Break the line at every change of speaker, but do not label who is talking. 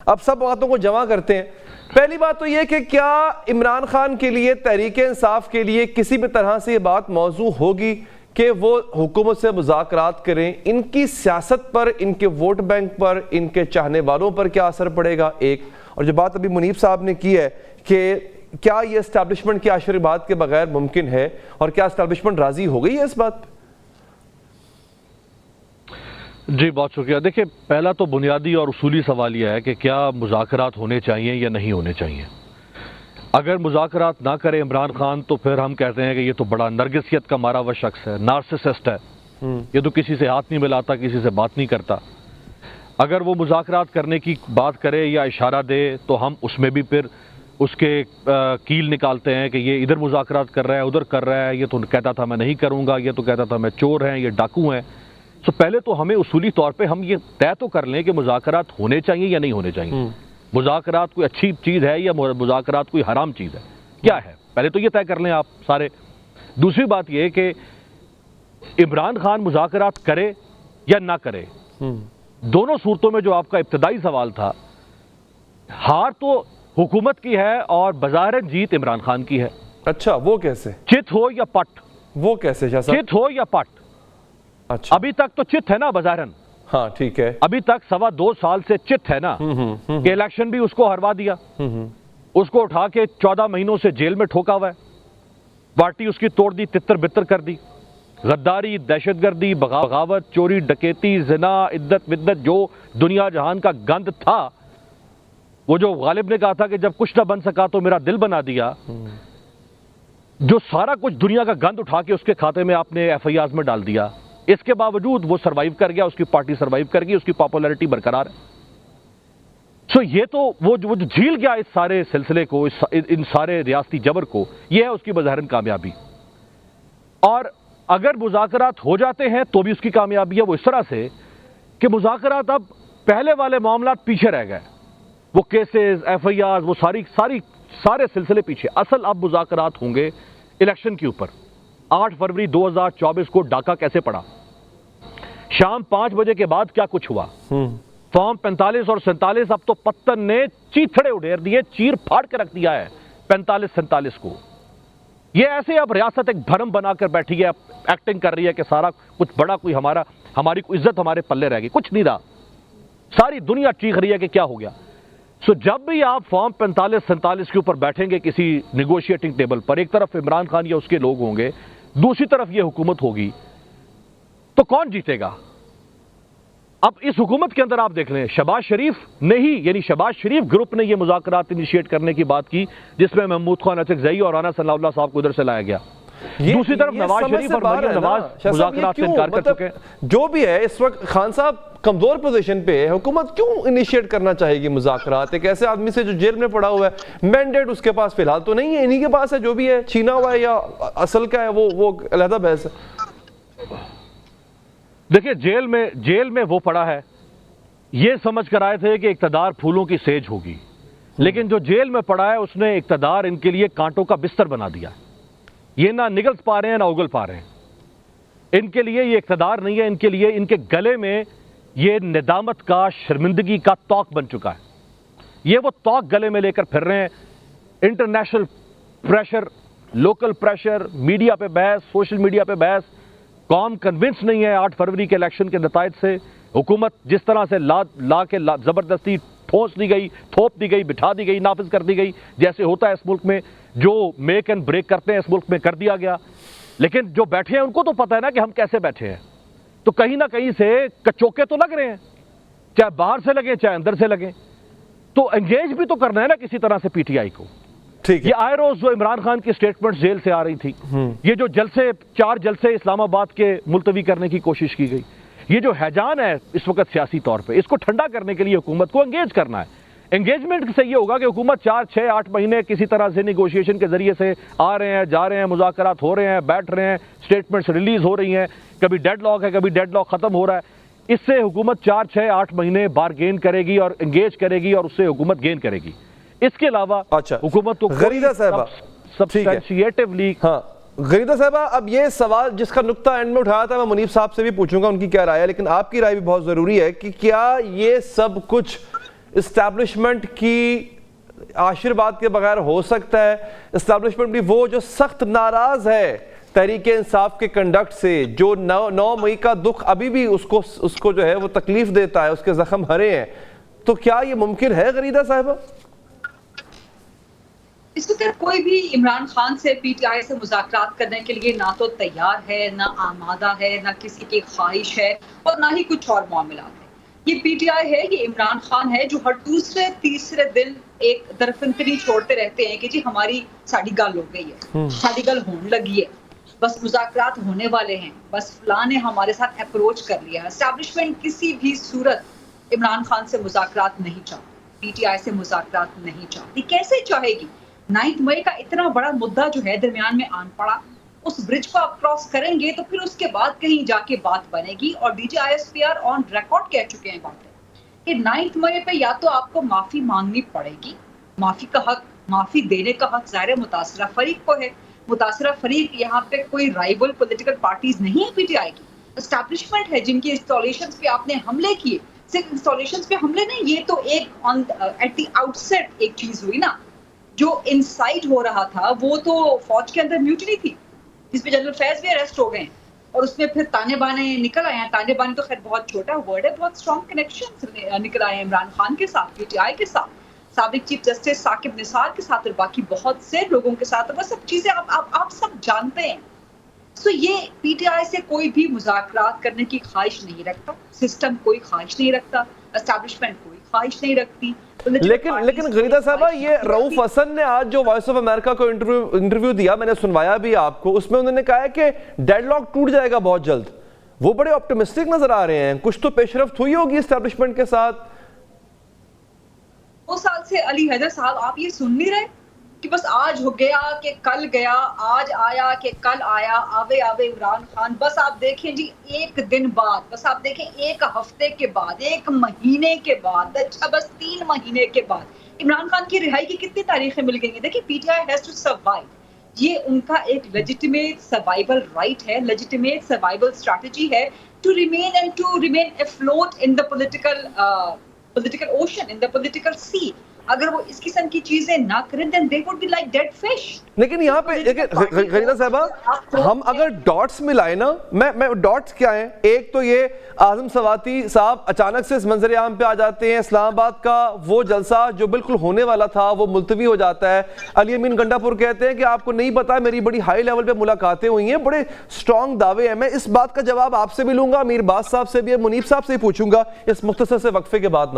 اب سب باتوں کو جمع کرتے ہیں. پہلی بات تو یہ کہ کیا عمران خان کے لیے، تحریک انصاف کے لیے کسی بھی طرح سے یہ بات موضوع ہوگی کہ وہ حکومت سے مذاکرات کریں؟ ان کی سیاست پر، ان کے ووٹ بینک پر، ان کے چاہنے والوں پر کیا اثر پڑے گا؟ ایک. اور جو بات ابھی منیب صاحب نے کی ہے کہ کیا یہ اسٹیبلشمنٹ کی آشرواد کے بغیر ممکن ہے، اور کیا اسٹیبلشمنٹ راضی ہو گئی ہے اس بات پہ؟
جی بہت شکریہ. دیکھیں، پہلا تو بنیادی اور اصولی سوال یہ ہے کہ کیا مذاکرات ہونے چاہیے یا نہیں ہونے چاہیے. اگر مذاکرات نہ کرے عمران خان تو پھر ہم کہتے ہیں کہ یہ تو بڑا نرگسیت کا مارا ہوا شخص ہے، نارسسسٹ ہے. یہ تو کسی سے ہاتھ نہیں ملاتا، کسی سے بات نہیں کرتا. اگر وہ مذاکرات کرنے کی بات کرے یا اشارہ دے تو ہم اس میں بھی پھر اس کے کیل نکالتے ہیں کہ یہ ادھر مذاکرات کر رہا ہے، ادھر کر رہا ہے، یہ تو کہتا تھا میں نہیں کروں گا، یہ تو کہتا تھا میں چور ہیں، یہ ڈاکو ہیں. تو پہلے تو ہمیں اصولی طور پہ ہم یہ طے تو کر لیں کہ مذاکرات ہونے چاہیے یا نہیں ہونے چاہیے. مذاکرات کوئی اچھی چیز ہے یا مذاکرات کوئی حرام چیز ہے؟ کیا ہے؟ پہلے تو یہ طے کر لیں آپ سارے. دوسری بات یہ کہ عمران خان مذاکرات کرے یا نہ کرے، دونوں صورتوں میں جو آپ کا ابتدائی سوال تھا، ہار تو حکومت کی ہے اور بظاہر جیت عمران خان کی ہے.
اچھا، وہ کیسے؟
چت ہو یا پٹ.
وہ کیسے شاہ صاحب؟
چت ہو یا پٹ.
اچھا،
ابھی تک تو چت ہے نا بظاہرن.
ہاں ٹھیک ہے.
ابھی تک 2.25 سال سے چت ہے نا کہ الیکشن بھی اس کو ہروا دیا، اس کو اٹھا کے 14 مہینوں سے جیل میں ٹھوکا ہوا ہے، پارٹی اس کی توڑ دی، تتر بتر کر دی. غداری، دہشت گردی، بغاوت، چوری ڈکیتی، زنا، عدت بدت، جو دنیا جہان کا گند تھا، وہ جو غالب نے کہا تھا کہ جب کچھ نہ بن سکا تو میرا دل بنا دیا، جو سارا کچھ دنیا کا گند اٹھا کے اس کے کھاتے میں آپ نے ایف آئی آرز میں ڈال دیا. اس کے باوجود وہ سروائیو کر گیا، اس کی پارٹی سروائیو کر گئی، اس کی پاپولیرٹی برقرار ہے. سو یہ تو وہ جو جھیل گیا اس سارے سلسلے کو، ان سارے ریاستی جبر کو، یہ ہے اس کی بظاہراً کامیابی. اور اگر مذاکرات ہو جاتے ہیں تو بھی اس کی کامیابی ہے. وہ اس طرح سے کہ مذاکرات اب پہلے والے معاملات پیچھے رہ گئے، وہ کیسز، ایف آئی آرز، وہ سارے سلسلے پیچھے. اصل اب مذاکرات ہوں گے الیکشن کے اوپر. 8 فروری 2024 کو ڈاکہ کیسے پڑا، شام 5 بجے کے بعد کیا کچھ ہوا، فارم 45 اور 47 اب تو پتن نے چیتھڑے اڈیر دیے، چیر پھاڑ کے رکھ دیا ہے 45-47 کو. یہ ایسے اب ریاست ایک بھرم بنا کر بیٹھی ہے، ایکٹنگ کر رہی ہے کہ سارا کچھ بڑا کوئی ہماری کوئی عزت ہمارے پلے رہ گئی. کچھ نہیں رہا، ساری دنیا چیخ رہی ہے کہ کیا ہو گیا. سو جب بھی آپ فارم 45-47 کے اوپر بیٹھیں گے کسی نیگوشیٹنگ ٹیبل پر، ایک طرف عمران خان یا اس کے لوگ ہوں گے، دوسری طرف یہ حکومت ہوگی، تو کون جیتے گا؟ اب اس حکومت کے اندر آپ دیکھ لیں، شہباز شریف نے ہی، یعنی شہباز شریف گروپ نے یہ مذاکرات انیشیٹ کرنے کی بات کی، جس میں محمود خان اچکزئی اور رانا ثناء اللہ صاحب کو ادھر سے لایا گیا. دوسری طرف نواز شریف اور مریم نواز مذاکرات سے انکار کر چکے.
جو بھی ہے اس وقت خان صاحب کمزور پوزیشن پہ ہے، حکومت کیوں انیشیٹ کرنا چاہے گی مذاکرات ایک ایسے آدمی سے جو جیل میں پڑا ہوا ہے؟ مینڈیٹ اس کے پاس فی الحال تو نہیں ہے، انہی کے پاس ہے، جو بھی ہے چھینا ہوا ہے یا اصل کا ہے وہ علیحدہ بحث ہے.
دیکھیں، جیل میں وہ پڑا ہے، یہ سمجھ کر آئے تھے کہ اقتدار پھولوں کی سیج ہوگی، لیکن جو جیل میں پڑا ہے اس نے اقتدار ان کے لیے کانٹوں کا بستر بنا دیا. یہ نہ نگل پا رہے ہیں نہ اگل پا رہے ہیں. ان کے لیے یہ اقتدار نہیں ہے، ان کے لیے ان کے گلے میں یہ ندامت کا، شرمندگی کا توق بن چکا ہے. یہ وہ توق گلے میں لے کر پھر رہے ہیں. International pressure, local pressure, media پہ بحث، سوشل میڈیا پہ بحث. قوم کنونس نہیں ہے 8 فروری کے الیکشن کے نتائج سے. حکومت جس طرح سے لا کے زبردستی ٹھونس دی گئی، تھوپ دی گئی، بٹھا دی گئی، نافذ کر دی گئی، جیسے ہوتا ہے اس ملک میں، جو میک اینڈ بریک کرتے ہیں اس ملک میں کر دیا گیا. لیکن جو بیٹھے ہیں ان کو تو پتہ ہے نا کہ ہم کیسے بیٹھے ہیں. تو کہیں نہ کہیں سے کچوکے تو لگ رہے ہیں، چاہے باہر سے لگیں چاہے اندر سے لگیں. تو انگیج بھی تو کرنا ہے نا کسی طرح سے پی ٹی آئی کو. یہ آئے روز جو عمران خان کی سٹیٹمنٹ جیل سے آ رہی تھی، یہ جو 4 جلسے اسلام آباد کے ملتوی کرنے کی کوشش کی گئی، یہ جو ہیجان ہے اس وقت سیاسی طور پہ، اس کو ٹھنڈا کرنے کے لیے حکومت کو انگیج کرنا ہے. انگیجمنٹ سے یہ ہوگا کہ حکومت 4, 6, 8 مہینے کسی طرح سے نیگوشیشن کے ذریعے سے آ رہے ہیں، جا رہے ہیں، مذاکرات ہو رہے ہیں، بیٹھ رہے ہیں، سٹیٹمنٹس ریلیز ہو رہی ہیں، کبھی ڈیڈ لاک ہے، کبھی ڈیڈ لاک ختم ہو رہا ہے. اس سے حکومت 4, 6, 8 مہینے بارگین کرے گی اور انگیج کرے گی اور اس سے حکومت گین کرے گی. اس کے علاوہ حکومت کو
غریدہ صاحبہ
سبسٹینشیٹیولی
غریدہ صاحبہ، اب یہ سوال جس کا نقطہ اینڈ میں اٹھایا تھا میں منیب صاحب سے بھی پوچھوں گا ان کی کیا رائے ہے، لیکن آپ کی رائے بھی بہت ضروری ہے کہ کیا یہ سب کچھ اسٹیبلشمنٹ کی آشیرواد کے بغیر ہو سکتا ہے؟ اسٹیبلشمنٹ بھی وہ جو سخت ناراض ہے تحریک انصاف کے کنڈکٹ سے، جو 9 مئی کا دکھ ابھی بھی اس کو جو ہے وہ تکلیف دیتا ہے، اس کے زخم ہرے ہیں، تو کیا یہ ممکن ہے غریدہ صاحبہ؟
اس وقت کوئی بھی عمران خان سے پی ٹی آئی سے مذاکرات کرنے کے لیے نہ تو تیار ہے، نہ آمادہ ہے، نہ کسی کی خواہش ہے، اور نہ ہی کچھ اور معاملات ہیں۔ یہ پی ٹی آئی ہے، یہ عمران خان ہے جو ہر دوسرے تیسرے دن ایک درفنتری چھوڑتے رہتے ہیں کہ جی ساڑی گل ہو گئی ہے، ساڑی گل ہون لگی ہے، بس مذاکرات ہونے والے ہیں، بس فلاں نے ہمارے ساتھ اپروچ کر لیا ہے۔ اسٹیبلشمنٹ کسی بھی صورت عمران خان سے مذاکرات نہیں چاہتی، پی ٹی آئی سے مذاکرات نہیں چاہتی۔ کیسے چاہے گی؟ 9 مئی کا اتنا بڑا مدعا جو ہے درمیان میں آن پڑا، اس برج کو آپ کراس کریں گے تو پھر اس کے بعد کہیں جا کے بات بنے گی، اور D G I S P R on record کہہ چکے ہیں باتیں کہ 9 مئی پہ یا تو آپ کو معافی مانگنی پڑے گی، معافی کا حق، معافی دینے کا حق ظاہر متاثرہ فریق کو ہے۔ متاثرہ فریق یہاں پہ کوئی رائیول پولیٹیکل پارٹیز نہیں ہے، پی ٹی آئی کی اسٹیبلشمنٹ ہے جن کی انسٹالیشنز پہ آپ نے حملے کیے۔ صرف انسٹالیشنز پہ حملے نہیں، یہ تو ایک ایٹ دی آؤٹ سیٹ ایک چیز ہوئی نا۔ جو انسائٹ ہو رہا تھا وہ تو فوج کے اندر میوٹنی تھی، جس پہ جنرل فیض بھی اریسٹ ہو گئے ہیں، اور اس میں پھر تانے بانے نکل آئے ہیں۔ تانے بانے تو خیر بہت چھوٹا ورڈ ہے، بہت اسٹرانگ کنیکشن نکل آئے ہیں عمران خان کے ساتھ، پی ٹی آئی کے ساتھ، سابق چیف جسٹس ثاقب نثار کے ساتھ، اور باقی بہت سے لوگوں کے ساتھ، وہ سب چیزیں آپ سب جانتے ہیں۔ سو یہ پی ٹی آئی سے کوئی بھی مذاکرات کرنے کی خواہش نہیں رکھتا، سسٹم کوئی خواہش نہیں رکھتا، اسٹیبلشمنٹ کوئی خواہش نہیں رکھتی۔
لیکن غریدہ صاحبہ، یہ رؤوف حسن نے آج جو وائس آف امریکہ کو انٹرویو دیا، میں نے سنوایا بھی آپ کو، اس میں انہوں نے کہا ہے کہ ڈیڈ لاک ٹوٹ جائے گا بہت جلد۔ وہ بڑے آپٹیمسٹک نظر آ رہے ہیں، کچھ تو پیش رفت ہوئی ہوگی اسٹیبلشمنٹ کے ساتھ۔
2 سال سے علی حیدر صاحب آپ یہ سن نہیں رہے کہ بس آج ہو گیا کہ کل گیا، آج آیا کہ کل آیا، آوے عمران خان۔ بس آپ دیکھیں جی ایک دن بعد، بس آپ دیکھیں ایک ہفتے کے بعد، ایک مہینے کے بعد، اچھا بس 3 مہینے کے بعد عمران خان کی رہائی کی کتنی تاریخیں مل گئی ہیں۔ دیکھیں P T I has to survive, یہ ان کا ایک لیجیٹیمیٹ سروائیول رائٹ ہے، لیجیٹیمیٹ سروائیول اسٹریٹجی ہے، to remain afloat in the political ocean, in the political sea۔ اگر وہ اس قسم کی چیزیں نہ کریں then they would be like dead fish۔
لیکن یہاں پہ غریدہ صاحبہ، ہم اگر ڈاٹس ملائیں نا، میں ڈاٹس کیا ہیں؟ ایک تو یہ اعظم سواتی صاحب اچانک سے اس منظر عام پہ آ جاتے ہیں، اسلام آباد کا وہ جلسہ جو بالکل ہونے والا تھا وہ ملتوی ہو جاتا ہے۔ علی امین گنڈا پور کہتے ہیں کہ آپ کو نہیں پتا، میری بڑی ہائی لیول پہ ملاقاتیں ہوئی ہیں، بڑے سٹرونگ دعوے ہیں۔ میں اس بات کا جواب آپ سے بھی لوں گا، امیر باز صاحب سے بھی، منیب صاحب سے بھی پوچھوں گا اس مختصر سے وقفے کے بعد۔